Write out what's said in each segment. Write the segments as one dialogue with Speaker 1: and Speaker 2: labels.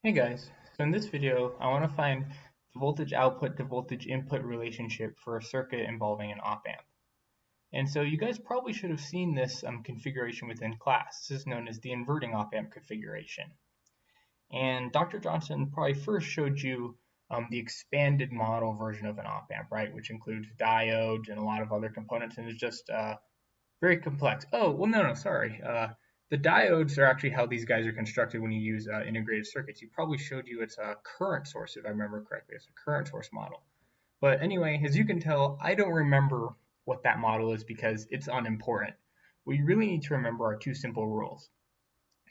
Speaker 1: Hey guys, so in this video I want to find the voltage output to voltage input relationship for a circuit involving an op-amp. And so you guys probably should have seen this configuration within class. This is known as the inverting op-amp configuration. And Dr. Johnson probably first showed you the expanded model version of an op-amp, right, which includes diodes and a lot of other components, and is just very complex. Oh, well, no, sorry. The diodes are actually how these guys are constructed when you use integrated circuits. You probably showed you it's a current source, if I remember correctly. It's a current source model. But anyway, as you can tell, I don't remember what that model is because it's unimportant. What you really need to remember are two simple rules.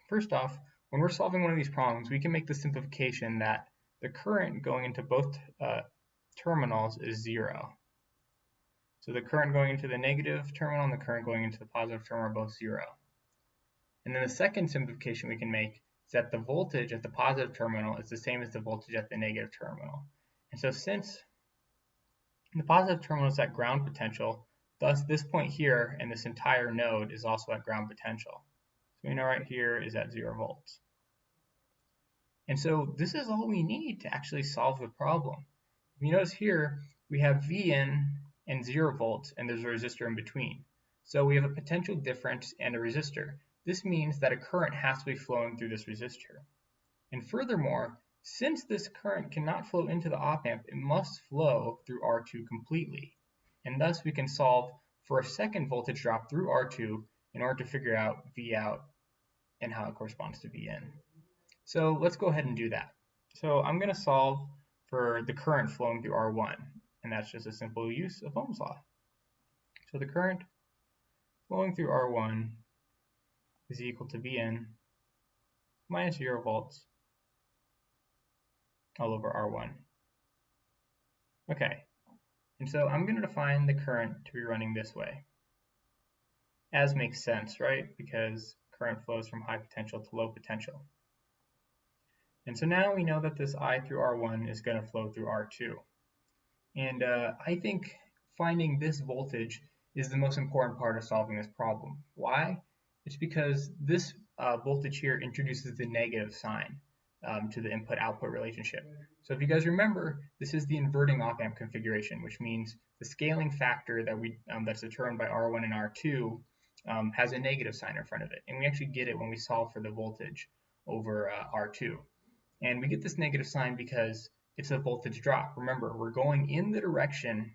Speaker 1: First off, when we're solving one of these problems, we can make the simplification that the current going into both terminals is zero. So the current going into the negative terminal and the current going into the positive terminal are both zero. And then the second simplification we can make is that the voltage at the positive terminal is the same as the voltage at the negative terminal. And so since the positive terminal is at ground potential, thus this point here and this entire node is also at ground potential. So we know right here is at 0 volts. And so this is all we need to actually solve the problem. If you notice here, we have Vin and 0 volts, and there's a resistor in between. So we have a potential difference and a resistor. This means that a current has to be flowing through this resistor. And furthermore, since this current cannot flow into the op-amp, it must flow through R2 completely. And thus we can solve for a second voltage drop through R2 in order to figure out V out and how it corresponds to Vin. So let's go ahead and do that. So I'm going to solve for the current flowing through R1, and that's just a simple use of Ohm's law. So the current flowing through R1 is equal to Vn minus 0 volts all over R1. Okay, and so I'm going to define the current to be running this way. As makes sense, right? Because current flows from high potential to low potential. And so now we know that this I through R1 is going to flow through R2. And I think finding this voltage is the most important part of solving this problem. Why? It's because this voltage here introduces the negative sign to the input-output relationship. So if you guys remember, this is the inverting op-amp configuration, which means the scaling factor that that's determined by R1 and R2 has a negative sign in front of it. And we actually get it when we solve for the voltage over R2. And we get this negative sign because it's a voltage drop. Remember, we're going in the direction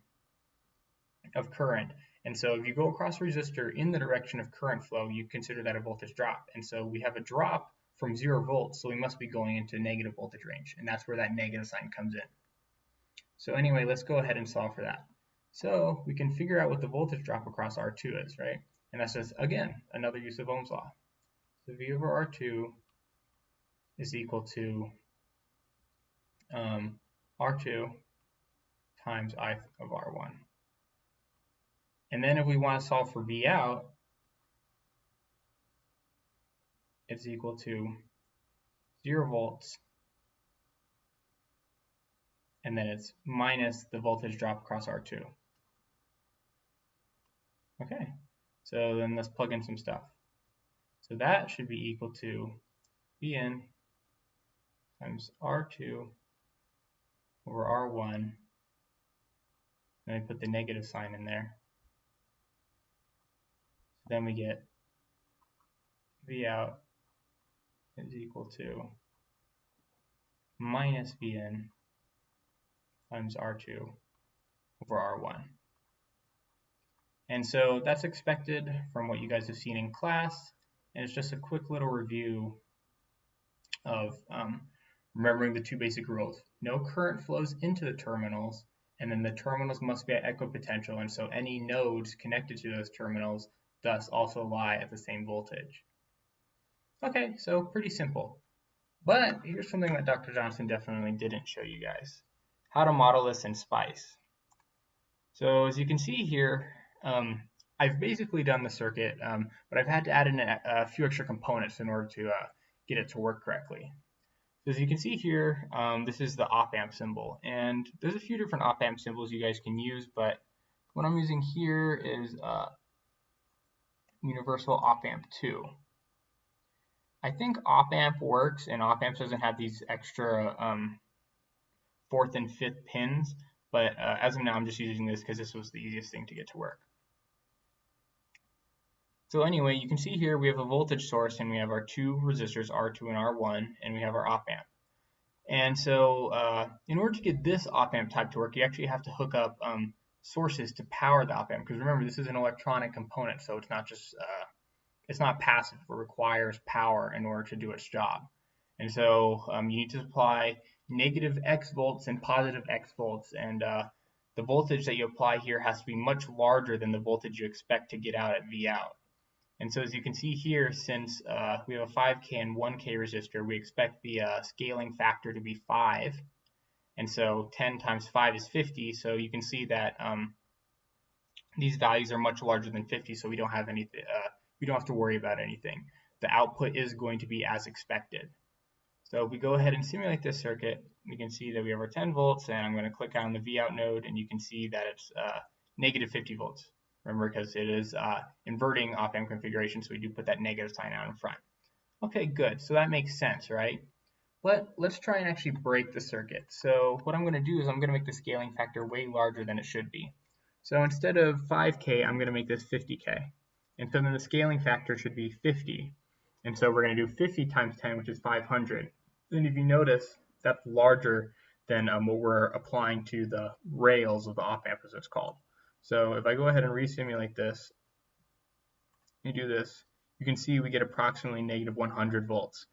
Speaker 1: of current. And so if you go across a resistor in the direction of current flow, you consider that a voltage drop. And so we have a drop from 0 volts, so we must be going into negative voltage range. And that's where that negative sign comes in. So anyway, let's go ahead and solve for that. So we can figure out what the voltage drop across R2 is, right? And that's just, again, another use of Ohm's law. So V over R2 is equal to R2 times I of R1. And then if we want to solve for V out, it's equal to 0 volts, and then it's minus the voltage drop across R2. Okay, so then let's plug in some stuff. So that should be equal to Vn times R2 over R1. Then we put the negative sign in there. So then we get V out is equal to minus Vn times R2 over R1. And so that's expected from what you guys have seen in class, and it's just a quick little review of remembering the two basic rules. No current flows into the terminals, and then the terminals must be at equipotential, and so any nodes connected to those terminals thus also lie at the same voltage. Okay, so pretty simple. But here's something that Dr. Johnson definitely didn't show you guys. How to model this in SPICE. So as you can see here, I've basically done the circuit, but I've had to add in a few extra components in order to get it to work correctly. So as you can see here, this is the op-amp symbol, and there's a few different op-amp symbols you guys can use, but what I'm using here is universal op-amp 2. I think op amp works, and op amp doesn't have these extra fourth and fifth pins, but as of now, I'm just using this because this was the easiest thing to get to work. So anyway, you can see here we have a voltage source, and we have our two resistors, R2 and R1, and we have our op amp. And so in order to get this op amp type to work, you actually have to hook up sources to power the op amp, because remember, this is an electronic component, so it's not just it's not passive. It requires power in order to do its job. And so you need to supply negative X volts and positive X volts, and the voltage that you apply here has to be much larger than the voltage you expect to get out at V out. And so as you can see here, since we have a 5K and 1K resistor, we expect the scaling factor to be 5. And so 10 times 5 is 50, so you can see that these values are much larger than 50, so we don't have anything. We don't have to worry about anything. The output is going to be as expected. So if we go ahead and simulate this circuit, we can see that we have our 10 volts, and I'm going to click on the Vout node, and you can see that it's negative 50 volts. Remember, because it is inverting op amp configuration, so we do put that negative sign out in front. Okay, good. So that makes sense, right? But let's try and actually break the circuit. So what I'm going to do is I'm going to make the scaling factor way larger than it should be. So instead of 5K, I'm going to make this 50K. And so then the scaling factor should be 50. And so we're going to do 50 times 10, which is 500. And if you notice, that's larger than what we're applying to the rails of the op amp, as it's called. So if I go ahead and resimulate this, you do this, you can see we get approximately negative 100 volts.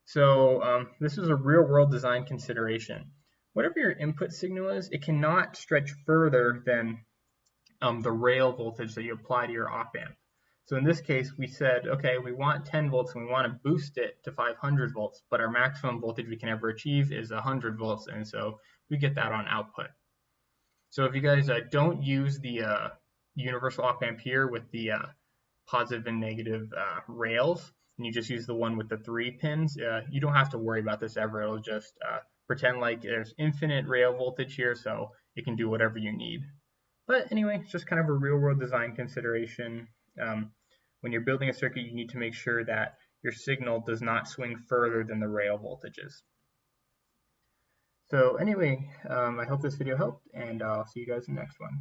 Speaker 1: So this is a real-world design consideration. Whatever your input signal is, it cannot stretch further than the rail voltage that you apply to your op amp. So in this case, we said, okay, we want 10 volts and we want to boost it to 500 volts, but our maximum voltage we can ever achieve is 100 volts, and so we get that on output. So if you guys don't use the universal op amp here with the positive and negative rails, and you just use the one with the 3 pins, you don't have to worry about this ever. It'll just pretend like there's infinite rail voltage here, so it can do whatever you need. But anyway, it's just kind of a real-world design consideration. When you're building a circuit, you need to make sure that your signal does not swing further than the rail voltages. So anyway, I hope this video helped, and I'll see you guys in the next one.